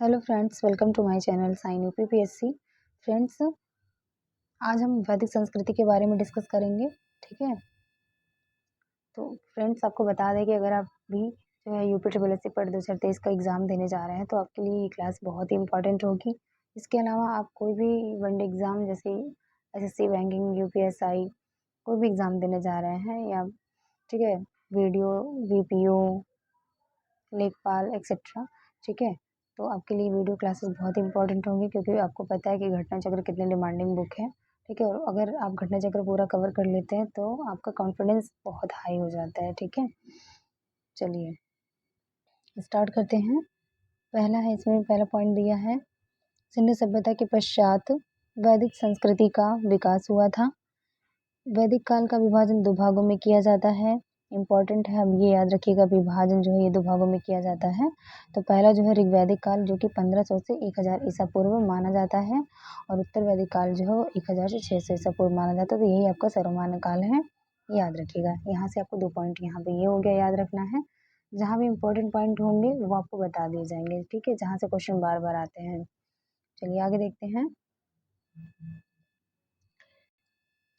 Hello friends, welcome to my channel sign UPPSC. Friends, आज हम वैदिक संस्कृति के बारे में डिस्कस करेंगे। ठीक है, तो फ्रेंड्स आपको बता दें कि अगर आप भी जो है यूपी ट्रिपल एस सी पर 2023 का एग्ज़ाम देने जा रहे हैं तो आपके लिए ये क्लास बहुत ही इंपॉर्टेंट होगी। इसके अलावा आप कोई भी वनडे एग्ज़ाम जैसे एसएससी बैंकिंग, यूपीएसआई कोई भी एग्ज़ाम देने जा रहे हैं या ठीक है वीडियो, वीपीओ, लेखपाल एक्सेट्रा, ठीक है, तो आपके लिए वीडियो क्लासेस बहुत इंपॉर्टेंट होंगी क्योंकि आपको पता है कि घटना चक्र कितनी डिमांडिंग बुक है। ठीक है, और अगर आप घटना चक्र पूरा कवर कर लेते हैं तो आपका कॉन्फिडेंस बहुत हाई हो जाता है। ठीक है, चलिए स्टार्ट करते हैं। पहला है, इसमें पहला पॉइंट दिया है, सिंधु सभ्यता के पश्चात वैदिक संस्कृति का विकास हुआ था। वैदिक काल का विभाजन दो भागों में किया जाता है। इम्पॉर्टेंट है, अब ये याद रखिएगा, विभाजन जो है ये दो भागों में किया जाता है। तो पहला जो है ऋग्वैदिक काल जो कि 1500 से 1000 ईसा पूर्व माना जाता है, और उत्तर वैदिक काल जो है वो 1000 से 600 ईसा पूर्व माना जाता है। तो यही आपका सर्वमान्य काल है, याद रखिएगा। यहाँ से आपको 2 पॉइंट यहाँ पे ये हो गया, याद रखना है। जहाँ भी इम्पोर्टेंट पॉइंट होंगे वो आपको बता दिए जाएंगे। ठीक है, जहाँ से क्वेश्चन बार बार आते हैं। चलिए आगे देखते हैं।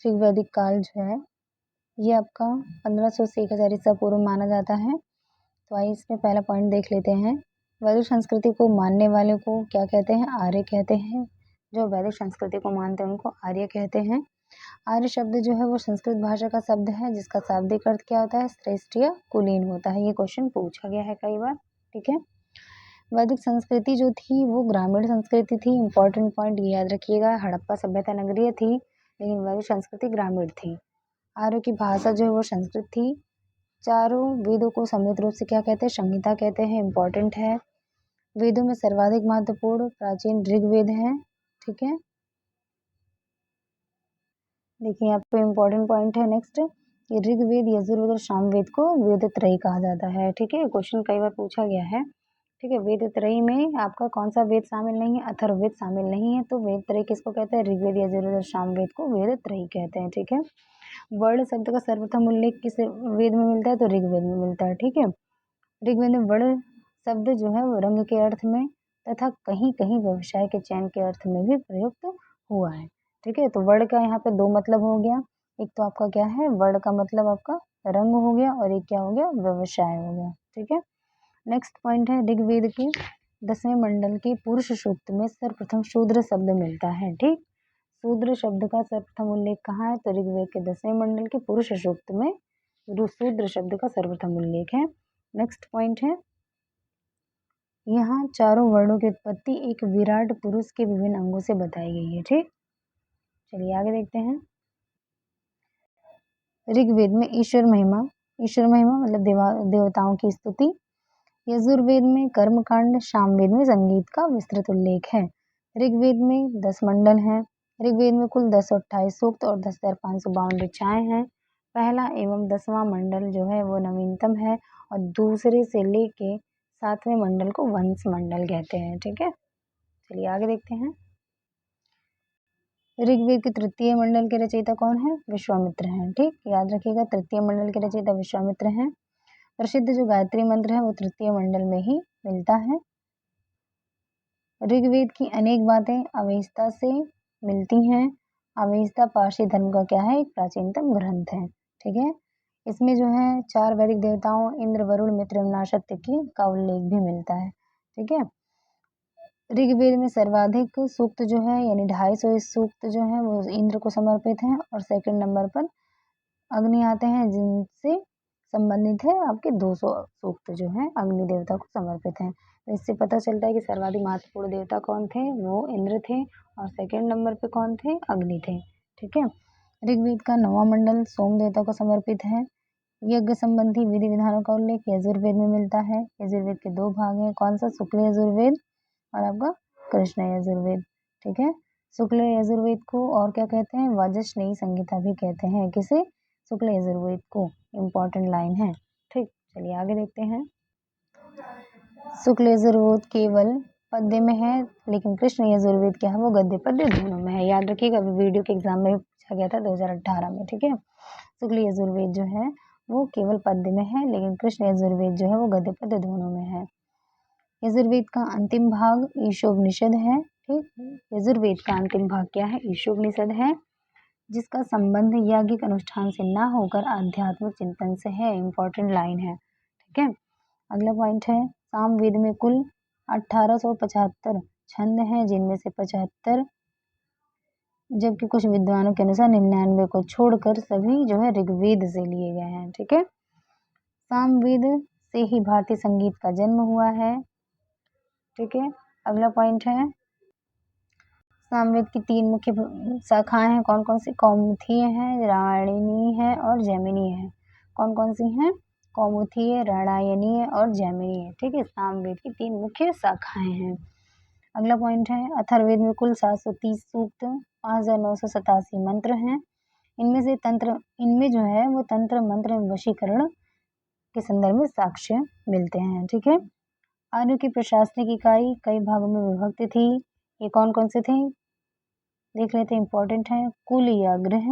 ऋग्वैदिक काल जो है ये आपका 1500 से 1000 ईसा पूर्व माना जाता है। तो आइए इसमें पहला पॉइंट देख लेते हैं। वैदिक संस्कृति को मानने वाले को क्या कहते हैं? आर्य कहते हैं। जो वैदिक संस्कृति को मानते हैं उनको आर्य कहते हैं। आर्य शब्द जो है वो संस्कृत भाषा का शब्द है जिसका शाब्दिक अर्थ क्या होता है? श्रेष्ठ या कुलीन होता है। ये क्वेश्चन पूछा गया है कई बार। ठीक है, वैदिक संस्कृति जो थी वो ग्रामीण संस्कृति थी। इंपॉर्टेंट पॉइंट ये याद रखिएगा, हड़प्पा सभ्यता नगरीय थी लेकिन वैदिक संस्कृति ग्रामीण थी। आर्य की भाषा जो है वो संस्कृत थी। चारों वेदों को सम्मिलित रूप से क्या कहते हैं? संहिता कहते हैं। इम्पॉर्टेंट है। वेदों में सर्वाधिक महत्वपूर्ण प्राचीन ऋग्वेद है। ठीक है, देखिए यहाँ पे इम्पोर्टेंट पॉइंट है नेक्स्ट, ये ऋग्वेद, यजुर्वेद और सामवेद को वेद त्रयी कहा जाता है। ठीक है, क्वेश्चन कई बार पूछा गया है। ठीक है, वेद त्रयी में आपका कौन सा वेद शामिल नहीं है? अथर्ववेद शामिल नहीं है। तो वेद त्रयी किसको कहते हैं? ऋग्वेद, यजुर्वेद और सामवेद को वेद त्रयी कहते हैं। ठीक है, वर्ण शब्द का सर्वप्रथम उल्लेख किस वेद में मिलता है? तो ऋग्वेद में मिलता है। ठीक है, ऋग्वेद में वर्ण शब्द जो है वो रंग के अर्थ में तथा कहीं कहीं व्यवसाय के चयन के अर्थ में भी प्रयुक्त हुआ है। ठीक है, तो वर्ण का यहाँ पे 2 मतलब हो गया। एक तो आपका क्या है, वर्ण का मतलब आपका रंग हो गया, और एक क्या हो गया? व्यवसाय हो गया। ठीक है, नेक्स्ट पॉइंट है, ऋग्वेद के 10वें मंडल के पुरुष सूक्त में सर्वप्रथम शूद्र शब्द मिलता है। ठीक, शूद्र शब्द का सर्वप्रथम उल्लेख कहाँ है? तो ऋग्वेद के 10वें मंडल के पुरुष सूक्त में शूद्र शब्द का सर्वप्रथम उल्लेख है। नेक्स्ट पॉइंट है, यहाँ चारों वर्णों की उत्पत्ति एक विराट पुरुष के विभिन्न अंगों से बताई गई है। ठीक, चलिए आगे देखते हैं। ऋग्वेद में ईश्वर महिमा मतलब देवताओं की स्तुति। यजुर्वेद में कर्मकांड, सामवेद में संगीत का विस्तृत उल्लेख है। ऋग्वेद में 10 मंडल हैं। ऋग्वेद में कुल 1028 सूक्त और 10,552 ऋचाएं हैं। पहला एवं 10वां मंडल जो है वो नवीनतम है, और दूसरे से लेके 7वें मंडल को वंश मंडल कहते हैं। ठीक है, चलिए आगे देखते हैं। ऋग्वेद के तृतीय मंडल के रचयिता कौन है? विश्वामित्र हैं। ठीक, याद रखिएगा, तृतीय मंडल के रचयिता विश्वामित्र हैं। प्रसिद्ध जो गायत्री मंत्र है वो तृतीय मंडल में ही मिलता है। ऋग्वेद की अनेक बातें अवेस्ता से मिलती हैं। अवेस्ता पारसी धर्म का क्या है? एक प्राचीनतम ग्रंथ है। ठीक है, इसमें जो है 4 वैदिक देवताओं इंद्र, वरुण, मित्र एवं नाशत्य की का उल्लेख भी मिलता है। ठीक है, ऋग्वेद में सर्वाधिक सूक्त जो है यानी 250 सूक्त जो है वो इंद्र को समर्पित हैं, और सेकंड नंबर पर अग्नि आते हैं जिनसे संबंधित है आपके 200 सूक्त जो है अग्नि देवता को समर्पित हैं। तो इससे पता चलता है कि सर्वाधिक महत्वपूर्ण देवता कौन थे? वो इंद्र थे, और सेकंड नंबर पे कौन थे? अग्नि थे। ठीक है, ऋग्वेद का 9वां मंडल सोम देवता को समर्पित है। यज्ञ संबंधी विधि विधानों का उल्लेख यजुर्वेद में मिलता है। यजुर्वेद के 2 भाग हैं, कौन सा? शुक्ल यजुर्वेद और आपका कृष्ण यजुर्वेद। ठीक है, शुक्ल यजुर्वेद को और क्या कहते हैं? वाजस्नेयी संहिता भी कहते हैं। किसे? शुक्ल यजुर्वेद को। इम्पॉर्टेंट लाइन है। ठीक, चलिए आगे देखते हैं। शुक्ल यजुर्वेद केवल पद्य में है, लेकिन कृष्ण यजुर्वेद क्या है? वो गद्य पद्य दोनों में है। याद रखिएगा, अभी वीडियो के एग्जाम में पूछा गया था 2018 में। ठीक है, शुक्ल यजुर्वेद जो है वो केवल पद्य में है, लेकिन कृष्ण यजुर्वेद जो है वो गद्य पद्य दोनों में है। यजुर्वेद का अंतिम भाग ईशोपनिषद है। ठीक, यजुर्वेद का अंतिम भाग क्या है? ईशोपनिषद है, जिसका संबंध यज्ञिक अनुष्ठान से ना होकर आध्यात्मिक चिंतन से है। इंपॉर्टेंट लाइन है। ठीक है, अगला पॉइंट है, सामवेद में कुल 1875 छंद हैं, जिनमें से 75, जबकि कुछ विद्वानों के अनुसार 99 को छोड़कर सभी जो है ऋग्वेद से लिए गए हैं। ठीक है, सामवेद से ही भारतीय संगीत का जन्म हुआ है। ठीक है, अगला पॉइंट है, सामवेद की 3 मुख्य शाखाएं हैं। कौन कौन सी? कौमुदी है, राणायनी है और जैमिनी है। कौन कौन सी हैं? कौमुदी है, राणायनी है और जैमिनी है। ठीक है, सामवेद की 3 मुख्य शाखाएं हैं। अगला पॉइंट है, अथर्ववेद में कुल 730 सूक्त, 5987 मंत्र हैं। इनमें जो है वो तंत्र मंत्र वशीकरण के संदर्भ में साक्ष्य मिलते हैं। ठीक है, आर्यों की प्रशासनिक इकाई कई भागों में विभक्त थी। ये कौन कौन से थे? देख लेते हैं, इंपॉर्टेंट है। कुल या गृह,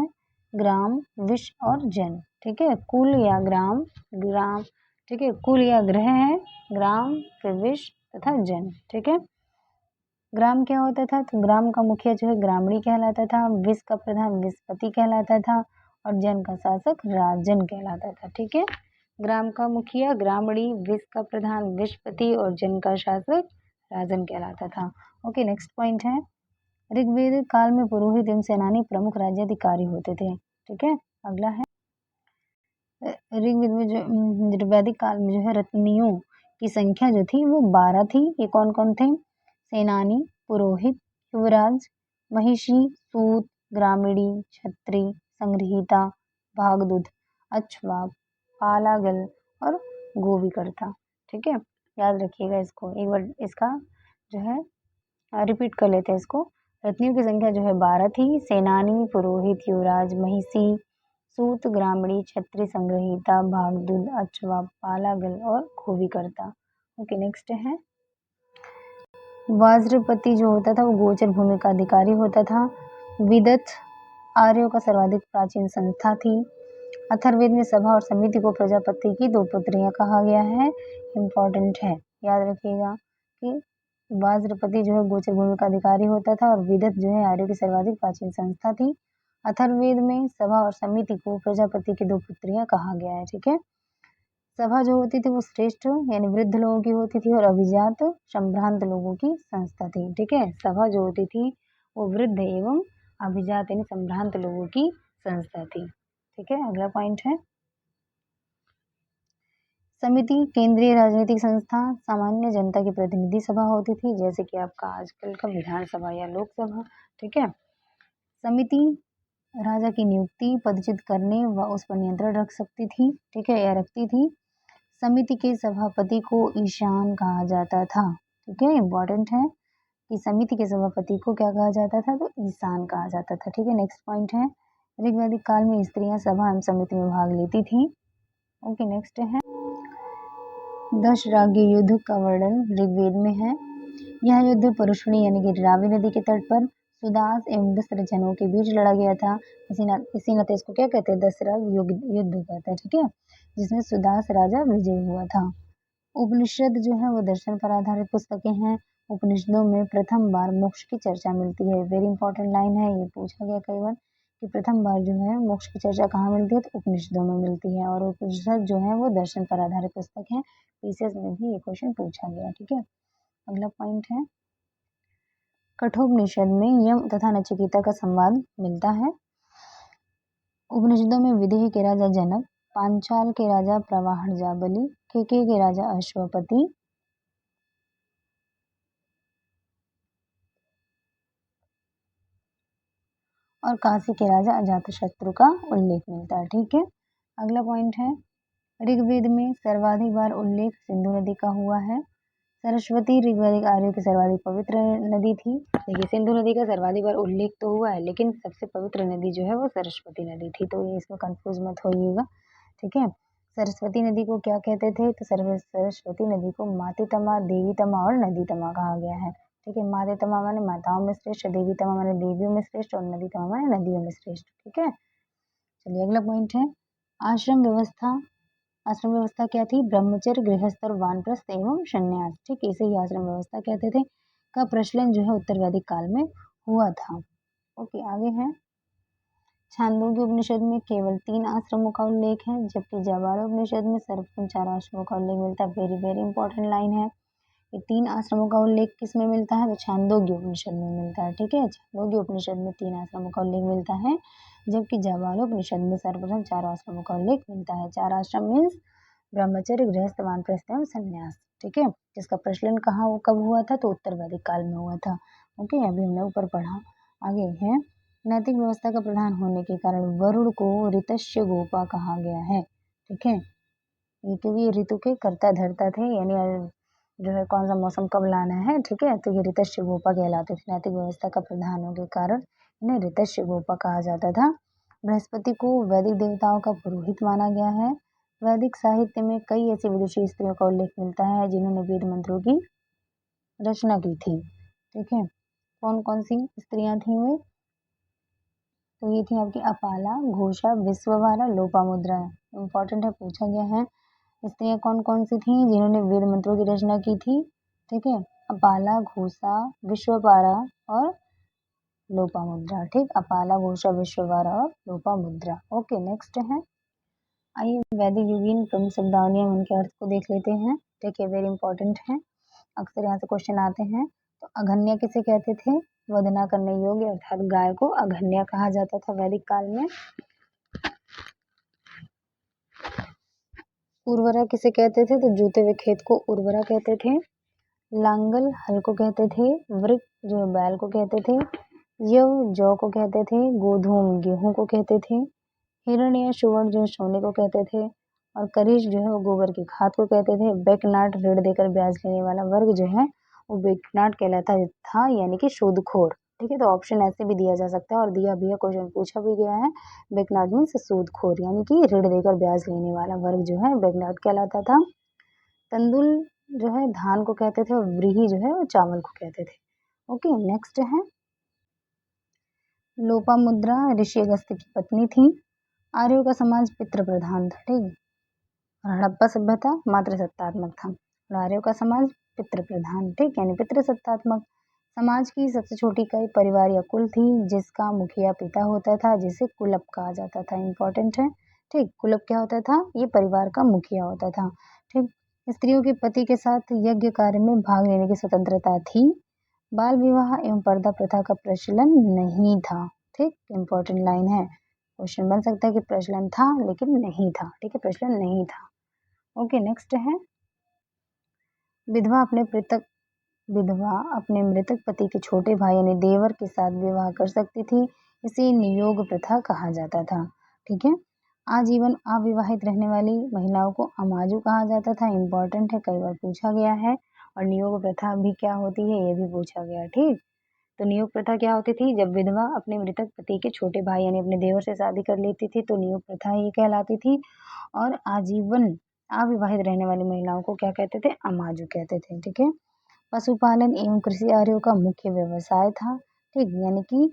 ग्राम, विश और जन। ठीक है, कुल या ग्राम, ठीक है, कुल या गृह है, ग्राम, फिर विश तथा जन। ठीक है, ग्राम क्या होता था? तो ग्राम का मुखिया जो है ग्रामणी कहलाता था, विश का प्रधान विशपति कहलाता था और जन का शासक राजन कहलाता था। ठीक है, ग्राम का मुखिया ग्रामणी, विश का प्रधान विशपति और जन का शासक राजन कहलाता था। ओके, नेक्स्ट पॉइंट है, ऋग्वेद काल में पुरोहित एवं सेनानी प्रमुख राज्याधिकारी होते थे। ठीक है, अगला है, ऋग्वेद में जो वैदिक काल में जो है रत्नियों की संख्या जो थी वो 12 थी। ये कौन कौन थे? सेनानी, पुरोहित, युवराज, महिषी, सूत, ग्रामीणी, छत्री, संग्रहीता, भागदूत, अक्षवाप, पालागल और गोवीकर्ता। ठीक है, याद रखिएगा इसको, एक बार इसका जो है रिपीट कर लेते हैं इसको। रत्नियों की संख्या जो है 12 थी। सेनानी, पुरोहित, युवराज, महिषी, सूत, ग्रामणी, छत्री, संग्रहीता, भागदूत, अक्षवाप, पालागल और गोवीकर्ता। ओके, नेक्स्ट है, वज्रपति जो होता था वो गोचर भूमि का अधिकारी होता था। विदत आर्यों का सर्वाधिक प्राचीन संस्था थी। अथर्ववेद में सभा और समिति को प्रजापति की 2 पुत्रियां कहा गया है। इंपॉर्टेंट है, याद रखिएगा कि वज्रपति जो है गोचर भूमि का अधिकारी होता था और विदत जो है आर्यों की सर्वाधिक प्राचीन संस्था थी। अथर्ववेद में सभा और समिति को प्रजापति की 2 पुत्रियां कहा गया है। ठीक है, सभा जो होती थी वो श्रेष्ठ यानी वृद्ध लोगों की होती थी और अभिजात संभ्रांत लोगों की संस्था थी। ठीक है, सभा जो होती थी वो वृद्ध एवं अभिजात यानी संभ्रांत लोगों की संस्था थी। ठीक है, अगला पॉइंट है, समिति केंद्रीय राजनीतिक संस्था, सामान्य जनता की प्रतिनिधि सभा होती थी, जैसे कि आपका आजकल का विधानसभा या लोकसभा। ठीक है, समिति राजा की नियुक्ति पदच्युत करने व उस पर नियंत्रण रख सकती थी। ठीक है, या रखती थी। समिति के सभापति को ईशान कहा जाता था। ठीक है, इंपॉर्टेंट है कि समिति के सभापति को क्या कहा जाता था? तो ईशान कहा जाता था। ठीक है, नेक्स्ट पॉइंट है, ऋग्वैदिक काल में स्त्रियां सभा एवं समिति में भाग लेती थी। ओके, नेक्स्ट है, दशराग्य युद्ध का वर्णन ऋग्वेद में है। यह युद्ध परुष्णी यानी कि रावी नदी के तट पर सुदास एवं दशरथ जनों के बीच लड़ा गया था। इसी नाते इसको क्या कहते हैं? दशराग युद्ध कहते हैं। ठीक है, जिसमें सुदास राजा विजयी हुआ था। उपनिषद जो है वो दर्शन पर आधारित पुस्तकें हैं। उपनिषदों में प्रथम बार मोक्ष की चर्चा मिलती है। वेरी इंपॉर्टेंट लाइन है, ये पूछा गया कई बार कि प्रथम बार जो है मोक्ष की चर्चा कहाँ मिलती है? तो उपनिषदों में मिलती है। और उपनिषद जो है वो दर्शन पर आधारित पुस्तक है। पीसीएस में भी ये क्वेश्चन पूछा गया। ठीक है, अगला पॉइंट है, कठोपनिषद में यम तथा नचिकेता का संवाद मिलता है। उपनिषदों में विदेह के राजा जनक, पांचाल के राजा प्रवाहर्जाबली, केके के राजा अश्वपति, और काशी के राजा अजातशत्रु का उल्लेख मिलता है। ठीक है, अगला पॉइंट है, ऋग्वेद में सर्वाधिक बार उल्लेख सिंधु नदी का हुआ है। सरस्वती ऋग्वैदिक आर्यों की सर्वाधिक पवित्र नदी थी। देखिए, सिंधु नदी का सर्वाधिक बार उल्लेख तो हुआ है, लेकिन सबसे पवित्र नदी जो है वो सरस्वती नदी थी, तो ये इसमें कंफ्यूज मत होइएगा। ठीक है, सरस्वती नदी को क्या कहते थे? तो सरस्वती नदी को मातेतमा, देवीतमा और नदीतमा कहा गया है। ठीक है, मातेतमा माने माताओं में श्रेष्ठ, देवीतमा माने देवियों में श्रेष्ठ और नदीतमा माने नदियों में श्रेष्ठ। ठीक है, चलिए अगला पॉइंट है, आश्रम व्यवस्था आश्रम व्यवस्था क्या थी? ब्रह्मचर्य, गृहस्थ और वानप्रस्थ एवं संन्यास। ठीक है, इसे ही आश्रम व्यवस्था कहते थे, का प्रचलन जो है उत्तर वैदिक काल में हुआ था। ओके, आगे है छांदोग्य उपनिषद में केवल 3 आश्रमों का उल्लेख है, जबकि जाबाल उपनिषद में सर्वप्रथम 4 आश्रमों का उल्लेख मिलता है। वेरी वेरी इंपॉर्टेंट लाइन है। ये 3 आश्रमों का उल्लेख किस में मिलता है? तो छांदोग्य उपनिषद में मिलता है। ठीक है, छांदोग्य उपनिषद में 3 आश्रमों का उल्लेख मिलता है, जबकि जाबाल उपनिषद में सर्वप्रथम 4 आश्रमों का उल्लेख मिलता है। 4 आश्रम मीन्स ब्रह्मचर्य, गृहस्थ, वानप्रस्थ एवं संन्यास। ठीक है, जिसका प्रचलन कहाँ कब हुआ था? तो उत्तर वैदिक काल में हुआ था। ओके, अभी हमने ऊपर पढ़ा। आगे है नैतिक व्यवस्था का प्रधान होने के कारण वरुण को ऋतस्य गोपा कहा गया है। ठीक है, ये क्योंकि ऋतु के कर्ता धर्ता थे, यानी जो है कौन सा मौसम कब लाना है। ठीक है, तो ये ऋतस्य गोपा कहलाते थे। नैतिक व्यवस्था का प्रधान होने के कारण इन्हें ऋतस्य गोपा कहा जाता था। बृहस्पति को वैदिक देवताओं का पुरोहित माना गया है। वैदिक साहित्य में कई ऐसी विदुषी स्त्रियों का उल्लेख मिलता है जिन्होंने वेद मंत्रों की रचना की थी। ठीक है, कौन कौन सी स्त्रियां थी वे? तो ये थी आपकी अपाला, घोषा, विश्ववारा, लोपामुद्रा। इंपॉर्टेंट है, पूछा गया है। स्त्रियां कौन कौन सी थी जिन्होंने वेद मंत्रों की रचना की थी? ठीक है, अपाला, घोषा, विश्ववारा और लोपामुद्रा। ठीक, अपाला, घोषा, विश्ववारा और लोपामुद्रा। ओके, नेक्स्ट है, आइए वैदिक युगीन प्रमुख शब्दावली हम उनके अर्थ को देख लेते हैं। ठीक है, वेरी इंपॉर्टेंट है, अक्सर यहाँ से क्वेश्चन आते हैं। तो अघन्या किसे कहते थे? वदना करने योग्य, अर्थात गाय को अघन्या कहा जाता था वैदिक काल में। उर्वरा किसे कहते थे? तो जोते हुए खेत को उर्वरा कहते थे। लांगल हल को कहते थे। वृक जो बैल को कहते थे। यव जौ को कहते थे। गोधूम गेहूं को कहते थे। हिरण या सुवर्ण जो सोने को कहते थे। और करिश जो है वो गोबर की खाद को कहते थे। बेकनाट ऋण देकर ब्याज लेने वाला वर्ग जो है वो बेकनाट कहलाता था, यानी कि सूदखोर। ठीक है, तो ऑप्शन ऐसे भी दिया जा सकता है और दिया भी है, क्वेश्चन पूछा भी गया है। बेकनाट मीन्स सूदखोर, यानी कि ऋण देकर ब्याज लेने वाला वर्ग जो है बेकनाट कहलाता था। तंदुल जो है धान को कहते थे और व्रीहि जो है वो चावल को कहते थे। ओके, नेक्स्ट है लोपामुद्रा ऋषि अगस्त्य की पत्नी थी। आर्यों का समाज पितृ प्रधान था। ठीक, हड़प्पा सभ्यता मातृ सत्तात्मक था। आर्यों का समाज पितृ प्रधान, ठीक, यानी पितृ सत्तात्मक। समाज की सबसे छोटी इकाई परिवार या कुल थी, जिसका मुखिया पिता होता था, जिसे कुलप कहा जाता था। इंपॉर्टेंट है। ठीक, कुलप क्या होता था? ये परिवार का मुखिया होता था। ठीक, स्त्रियों के पति के साथ यज्ञ कार्य में भाग लेने की स्वतंत्रता थी। बाल विवाह एवं पर्दा प्रथा का प्रचलन नहीं था। ठीक, इंपॉर्टेंट लाइन है, क्वेश्चन बन सकता है कि प्रचलन था लेकिन नहीं था। ठीक है, प्रचलन नहीं था। ओके, नेक्स्ट है विधवा अपने मृतक पति के छोटे भाई यानी देवर के साथ विवाह कर सकती थी। इसे नियोग प्रथा कहा जाता था। ठीक है, आजीवन अविवाहित रहने वाली महिलाओं को अमाजु कहा जाता था। इंपॉर्टेंट है, कई बार पूछा गया है। और नियोग प्रथा भी क्या होती है ये भी पूछा गया। ठीक, तो नियोग प्रथा क्या होती थी? जब विधवा अपने मृतक पति के छोटे भाई यानी अपने देवर से शादी कर लेती थी तो नियोग प्रथा ये कहलाती थी। और आजीवन अविवाहित रहने वाली महिलाओं को क्या कहते थे? अमाजु कहते थे। ठीक है, पशुपालन एवं कृषि आर्यों का मुख्य व्यवसाय था। ठीक, यानी कि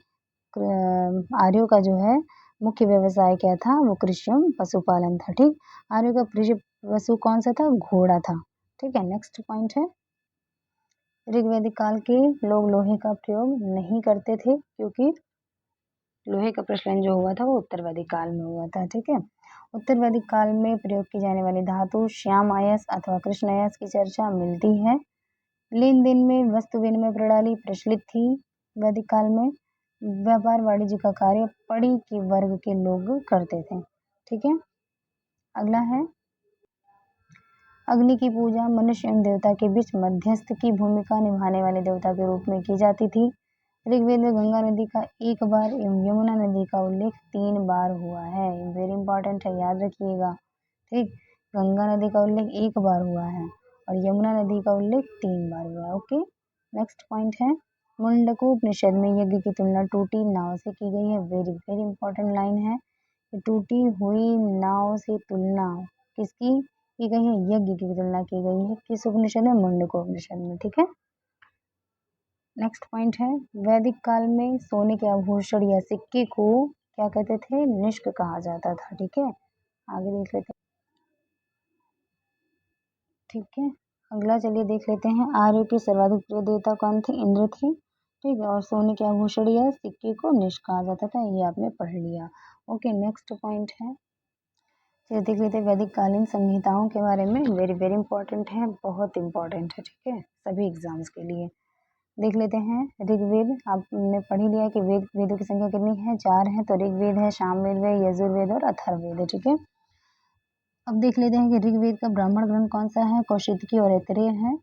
आर्यों का जो है मुख्य व्यवसाय क्या था? वो कृषि एवं पशुपालन था। ठीक, आर्यों का प्रिय पशु कौन सा था? घोड़ा था। ठीक है, नेक्स्ट पॉइंट है ऋग्वैदिक काल के लोग लोहे का प्रयोग नहीं करते थे, क्योंकि लोहे का प्रचलन जो हुआ था वो उत्तर वैदिक काल में हुआ था। ठीक है, उत्तर वैदिक काल में प्रयोग की जाने वाली धातु श्याम अयस्क अथवा कृष्ण अयस्क की चर्चा मिलती है। लेन देन में वस्तु विनिमय प्रणाली प्रचलित थी वैदिक काल में। व्यापार वाणिज्य का कार्य पड़ी के वर्ग के लोग करते थे। ठीक है, अगला है अग्नि की पूजा मनुष्य एवं देवता के बीच मध्यस्थ की भूमिका निभाने वाले देवता के रूप में की जाती थी। ऋग्वेद में गंगा नदी का 1 बार एवं यमुना नदी का उल्लेख 3 बार हुआ है। वेरी इंपॉर्टेंट है, याद रखिएगा। ठीक, गंगा नदी का उल्लेख 1 बार हुआ है और यमुना नदी का उल्लेख 3 बार हुआ है। ओके, नेक्स्ट पॉइंट है मुंडकोपनिषद में यज्ञ की तुलना टूटी नाव से की गई है। वेरी वेरी इंपॉर्टेंट लाइन है, टूटी हुई नाव से तुलना किसकी की गई है? यज्ञ की तुलना की गई है। किस उपनिषद में? मुंडकोपनिषद में। ठीक है, नेक्स्ट पॉइंट है वैदिक काल में सोने के आभूषण या सिक्के को क्या कहते थे? निष्क कहा जाता था। ठीक है, आगे देख लेते हैं। ठीक है। अगला चलिए देख लेते हैं, आर्य के सर्वाधिक प्रिय देवता कौन थे? इंद्र थे। ठीक है, और सोने के आभूषण या सिक्के को निष्क कहा जाता था, ये आपने पढ़ लिया। ओके, नेक्स्ट पॉइंट है, चलिए देख लेते हैं वैदिक कालीन संहिताओं के बारे में। वेरी वेरी इंपॉर्टेंट है, बहुत इंपॉर्टेंट है, ठीक है, सभी एग्जाम्स के लिए। देख लेते हैं ऋग्वेद, आपने पढ़ ही लिया कि वेदों की संख्या कितनी है? 4 है। तो ऋग्वेद है, सामवेद है, यजुर्वेद और अथर्ववेद है, ठीक है। अब देख लेते हैं कि ऋग्वेद का ब्राह्मण ग्रंथ कौन सा है? कौशिकी और ऐतरेय है।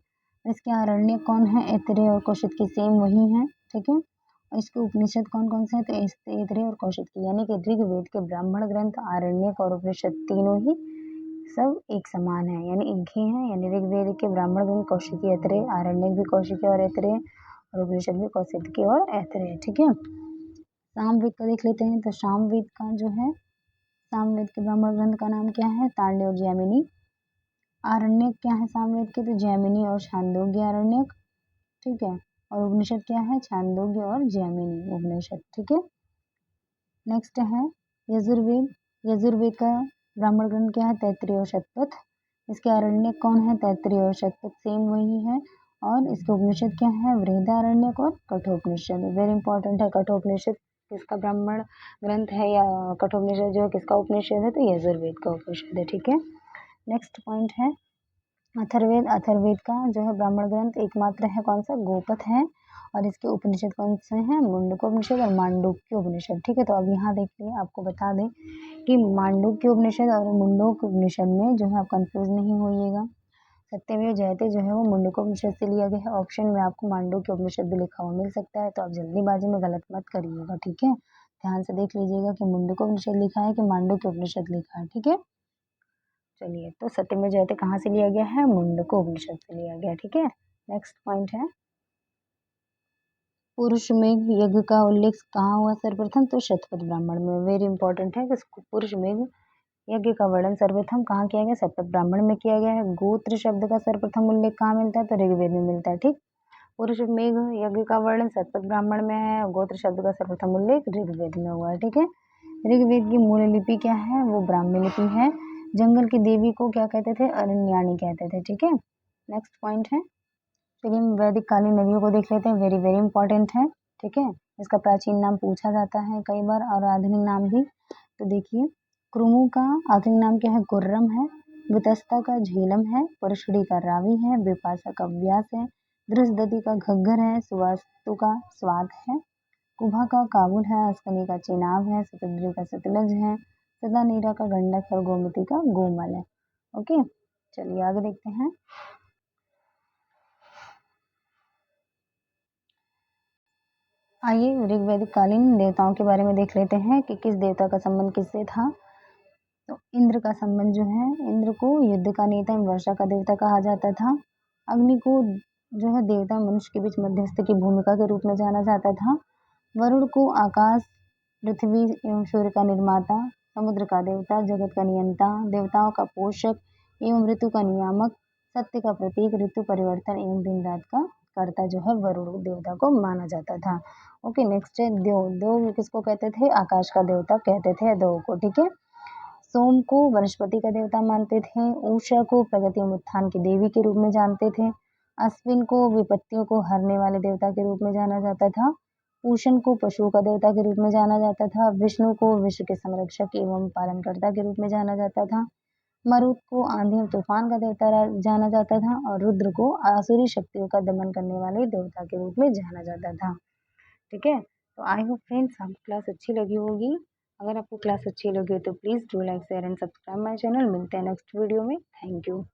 इसके आरण्य कौन है? ऐतरेय और कौशिकी सेम वही है, ठीक है। और इसके उपनिषद कौन कौन से हैं? तो ऐतरेय और कौशिकी, यानी कि ऋग्वेद के ब्राह्मण ग्रंथ, आरण्यक और उपनिषद तीनों ही सब एक समान है, यानी एक ही है। यानी ऋग्वेद के ब्राह्मण ग्रंथ कौशिकी ऐतरेय, आरण्यक भी कौशिकी और ऐतरेय, और उपनिषद भी कौशिकी और ऐतरेय, ठीक है। सामवेद का देख लेते हैं, तो सामवेद का जो है, सामवेद के ब्राह्मण ग्रंथ का नाम क्या है? तांडव और जैमिनी। आरण्यक क्या है सामवेद के? तो जैमिनी और छांदोग्य आरण्यक, ठीक है। और उपनिषद क्या है? छांदोग्य और जैमिनी उपनिषद, ठीक है। नेक्स्ट है यजुर्वेद। यजुर्वेद का ब्राह्मण ग्रंथ क्या है? तैत्तिरीय और शतपथ। इसके आरण्यक कौन है? तैत्तिरीय और शतपथ सेम वही है। और इसके उपनिषद क्या है? बृहदारण्यक और कठोपनिषद। वेरी इंपॉर्टेंट है, कठोपनिषद किसका ब्राह्मण ग्रंथ है, या कठोपनिषद जो है किसका उपनिषद है? तो यजुर्वेद का उपनिषद है, ठीक है। नेक्स्ट पॉइंट है अथर्ववेद। अथर्ववेद का जो है ब्राह्मण ग्रंथ एकमात्र है, कौन सा? गोपथ है। और इसके उपनिषद कौन से हैं? मुंडक उपनिषद और मांडूक्य उपनिषद, ठीक है। तो अब यहाँ देखिए, आपको बता दें कि मांडूक्य उपनिषद और मुंडक उपनिषद में जो है आप कंफ्यूज नहीं होइएगा। सत्यमेव जयते जो है वो मुंडक उपनिषद से लिया गया है। ऑप्शन में आपको मांडूक्य उपनिषद भी लिखा हुआ मिल सकता है, तो आप जल्दीबाजी में गलत मत करिएगा, ठीक है। ध्यान से देख लीजिएगा कि मुंडक उपनिषद लिखा है कि मांडूक्य उपनिषद लिखा है, ठीक है। चलिए, तो सत्यमेव जयते कहाँ से लिया गया है? मुंडक उपनिषद से लिया गया, ठीक है। नेक्स्ट पॉइंट है पुरुष मेघ यज्ञ का उल्लेख कहाँ हुआ सर्वप्रथम? तो शतपथ ब्राह्मण में। वेरी इंपॉर्टेंट है कि पुरुष मेघ यज्ञ का वर्णन सर्वप्रथम कहाँ किया गया? शतपथ ब्राह्मण में किया गया है। गोत्र शब्द का सर्वप्रथम उल्लेख कहाँ मिलता है? तो ऋग्वेद में मिलता है, ठीक। पुरुष मेघ यज्ञ का वर्णन शतपथ ब्राह्मण में है, गोत्र शब्द का सर्वप्रथम उल्लेख ऋग्वेद में हुआ है, ठीक है। ऋग्वेद की मूल लिपि क्या है? वो ब्राह्मी लिपि है। जंगल की देवी को क्या कहते थे? अरण्याणी कहते थे, ठीक है। नेक्स्ट पॉइंट है, चलिए हम वैदिक कालीन नदियों को देख लेते हैं। वेरी वेरी इंपॉर्टेंट है, ठीक है। इसका प्राचीन नाम पूछा जाता है कई बार, और आधुनिक नाम भी। तो देखिए, क्रुमु का आधुनिक नाम क्या है? गुर्रम है। वितस्ता का झेलम है। परशुड़ी का रावी है। विपाशा का व्यास है। दृष्टदति का घग्गर है। सुवास्तु का स्वाद है। कुभा का काबुल है। अस्कनी का चेनाब है। सतद्री का सतलज है। सदानीरा का गंडक और गोमती का गोमल है। ओके, चलिए आगे देखते हैं। आइए ऋग्वैदिक कालीन देवताओं के बारे में देख लेते हैं कि किस देवता का संबंध किससे था। तो इंद्र का संबंध जो है, इंद्र को युद्ध का नेता एवं वर्षा का देवता कहा जाता था। अग्नि को जो है देवता मनुष्य के बीच मध्यस्थ की भूमिका के रूप में जाना जाता था। वरुण को आकाश, पृथ्वी एवं सूर्य का निर्माता, समुद्र का देवता, जगत का नियंता, देवताओं का पोषक एवं ऋतु का नियामक, सत्य का प्रतीक, ऋतु परिवर्तन एवं दिन रात का कर्ता जो है वरुण देवता को माना जाता था। ओके, नेक्स्ट है देव। देव किसको कहते थे? आकाश का देवता कहते थे देव को, ठीक है। सोम को वनस्पति का देवता मानते थे। उषा को प्रगति एवं उत्थान की देवी के रूप में जानते थे। अश्विन को विपत्तियों को हरने वाले देवता के रूप में जाना जाता था। पूषण को पशु का देवता के रूप में जाना जाता था। विष्णु को विश्व के संरक्षक एवं पालनकर्ता के रूप में जाना जाता था। मरुत को आंधी और तूफान का देवता जाना जाता था। और रुद्र को आसुरी शक्तियों का दमन करने वाले देवता के रूप में जाना जाता था, ठीक है। तो आई होप फ्रेंड्स आपको क्लास अच्छी लगी होगी। अगर आपको क्लास अच्छी लगी हो तो please do like share and subscribe my channel. मिलते हैं नेक्स्ट वीडियो में। Thank you.